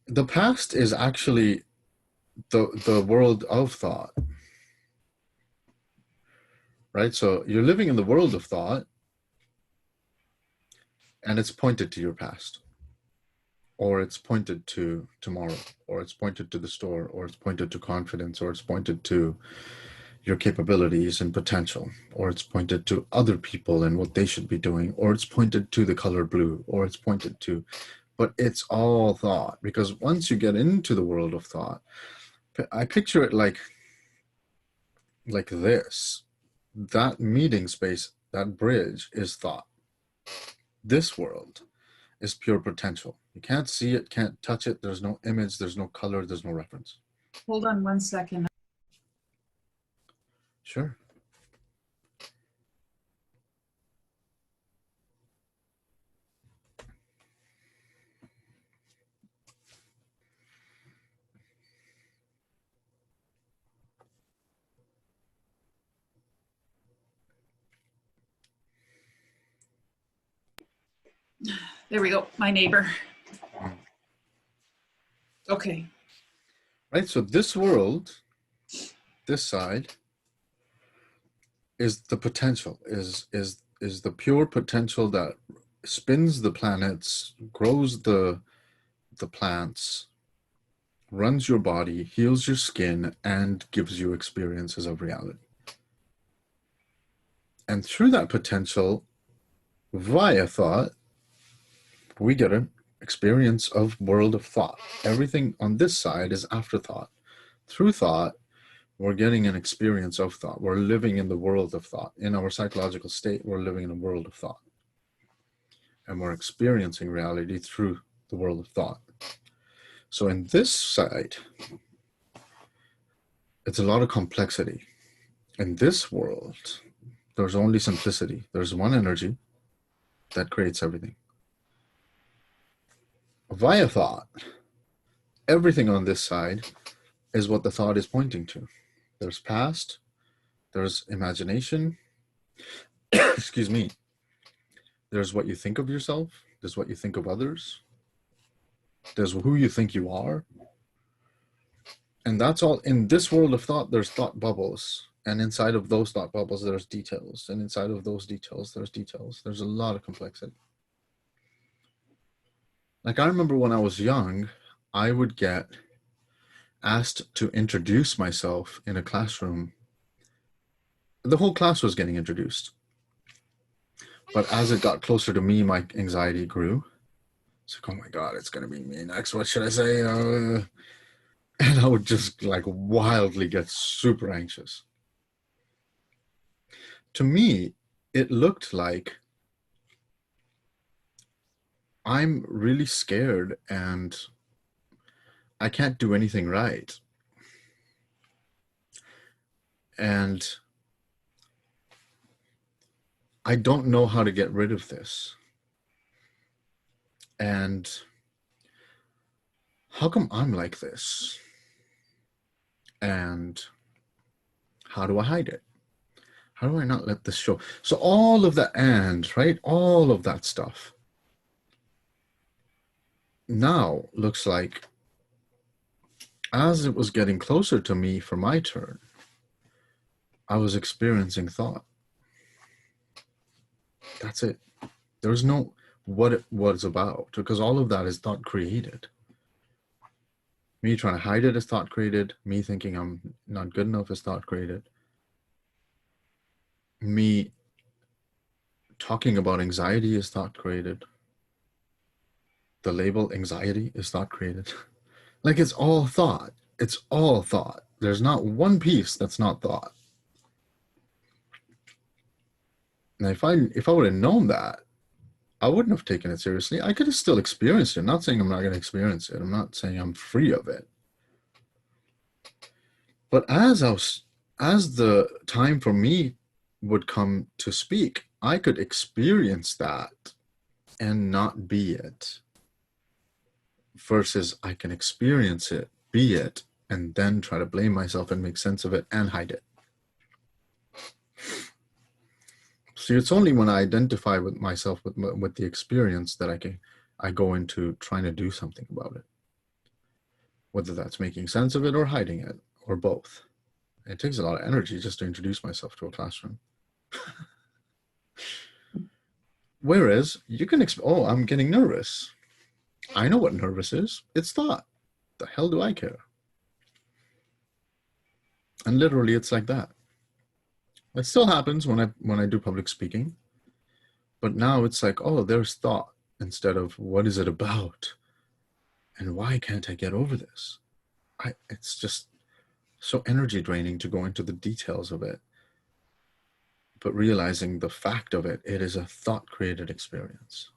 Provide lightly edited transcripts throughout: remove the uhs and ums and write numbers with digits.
The past is actually the world of thought, right? So you're living in the world of thought, and it's pointed to your past, or it's pointed to tomorrow, or it's pointed to the store, or it's pointed to confidence, or it's pointed to your capabilities and potential, or it's pointed to other people and what they should be doing, or it's pointed to the color blue, or it's pointed to, but it's all thought. Because once you get into the world of thought, I picture it like this. That meeting space, that bridge is thought. This world is pure potential. You can't see it, can't touch it. There's no image, there's no color, there's no reference. Hold on 1 second. Sure. There we go, my neighbor. Okay. Right, so this world, this side, is the potential, is the pure potential that spins the planets, grows the plants, runs your body, heals your skin, and gives you experiences of reality. And through that potential, via thought, we get an experience of world of thought. Everything on this side is afterthought. Through thought, we're getting an experience of thought. We're living in the world of thought. In our psychological state, we're living in a world of thought. And we're experiencing reality through the world of thought. So in this side, it's a lot of complexity. In this world, there's only simplicity. There's one energy that creates everything. Via thought, everything on this side is what the thought is pointing to. There's past, there's imagination, excuse me, there's what you think of yourself, there's what you think of others, there's who you think you are. And that's all. In this world of thought, there's thought bubbles. And inside of those thought bubbles, there's details. And inside of those details, there's details. There's a lot of complexity. Like I remember when I was young, I would get asked to introduce myself in a classroom. The whole class was getting introduced. But as it got closer to me, my anxiety grew. It's like, oh my God, it's going to be me next. What should I say? And I would just like wildly get super anxious. To me, it looked like I'm really scared and I can't do anything right. And I don't know how to get rid of this. And how come I'm like this? And how do I hide it? How do I not let this show? So all of that, and right, all of that stuff now looks like, as it was getting closer to me for my turn, I was experiencing thought. That's it. There's no what it was about, because all of that is thought created. Me trying to hide it is thought created. Me thinking I'm not good enough is thought created. Me talking about anxiety is thought created. The label anxiety is thought created. Like it's all thought. It's all thought. There's not one piece that's not thought. And if I would have known that, I wouldn't have taken it seriously. I could have still experienced it. I'm not saying I'm not going to experience it. I'm not saying I'm free of it. But as the time for me would come to speak, I could experience that and not be it. Versus I can experience it, be it, and then try to blame myself and make sense of it and hide it. See, it's only when I identify with myself with the experience that I go into trying to do something about it. whether that's making sense of it or hiding it, or both. It takes a lot of energy just to introduce myself to a classroom. Whereas you can, oh, I'm getting nervous. I know what nervous is. It's thought. The hell do I care? And literally, it's like that. It still happens when I do public speaking, but now it's like, oh, there's thought instead of what is it about, and why can't I get over this? It's just so energy draining to go into the details of it. But realizing the fact of it, it is a thought-created experience.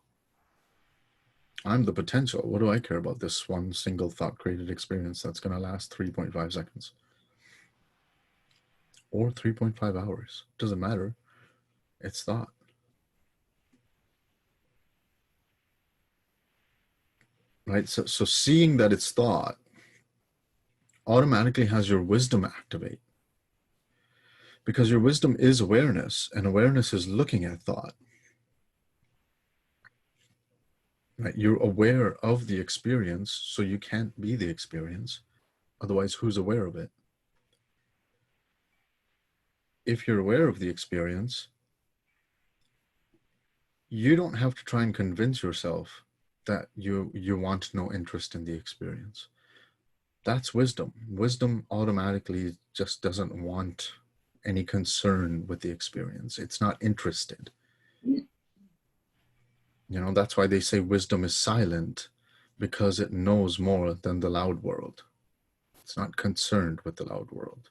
I'm the potential. What do I care about this one single thought-created experience that's going to last 3.5 seconds? Or 3.5 hours? Doesn't matter. It's thought. Right? So seeing that it's thought automatically has your wisdom activate. Because your wisdom is awareness, and awareness is looking at thought. Right? You're aware of the experience, so you can't be the experience. Otherwise, who's aware of it? If you're aware of the experience, you don't have to try and convince yourself that you want no interest in the experience. That's wisdom. Wisdom automatically just doesn't want any concern with the experience. It's not interested. You know, that's why they say wisdom is silent, because it knows more than the loud world. It's not concerned with the loud world.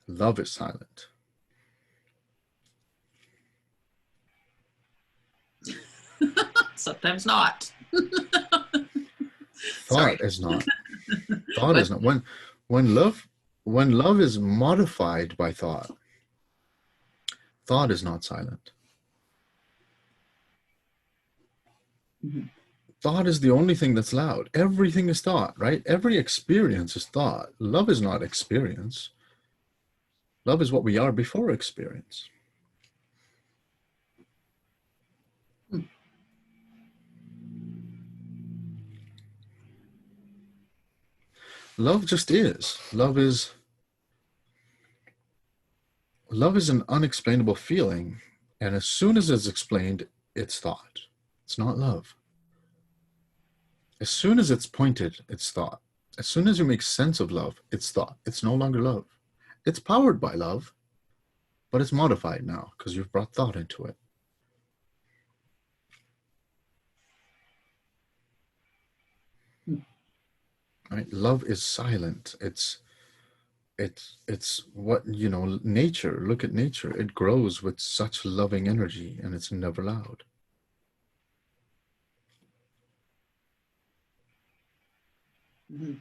Love is silent. Sometimes not. Thought is not. Thought is not. When love is modified by thought, thought is not silent. Mm-hmm. Thought is the only thing that's loud. Everything is thought, right? Every experience is thought. Love is not experience. Love is what we are before experience. Love just is. Love is an unexplainable feeling. And as soon as it's explained, it's thought. It's not love. As soon as it's pointed, it's thought. As soon as you make sense of love, it's thought. It's no longer love. It's powered by love, but it's modified now because you've brought thought into it. Right? Love is silent. It's what, you know, nature. Look at nature. It grows with such loving energy, and it's never loud. Mm-hmm.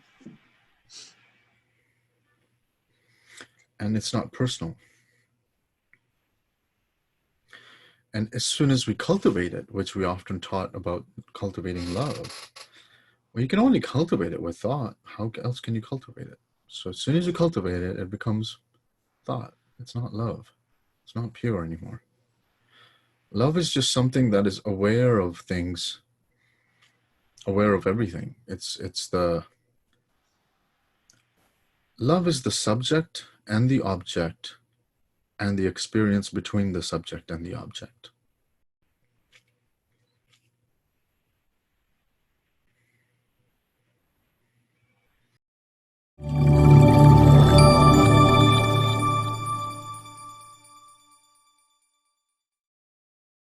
And it's not personal. And as soon as we cultivate it, which we often taught about cultivating love, well, you can only cultivate it with thought. How else can you cultivate it? So as soon as you cultivate it, it becomes thought. It's not love. It's not pure anymore. Love is just something that is aware of things, aware of everything. Love is the subject and the object and the experience between the subject and the object.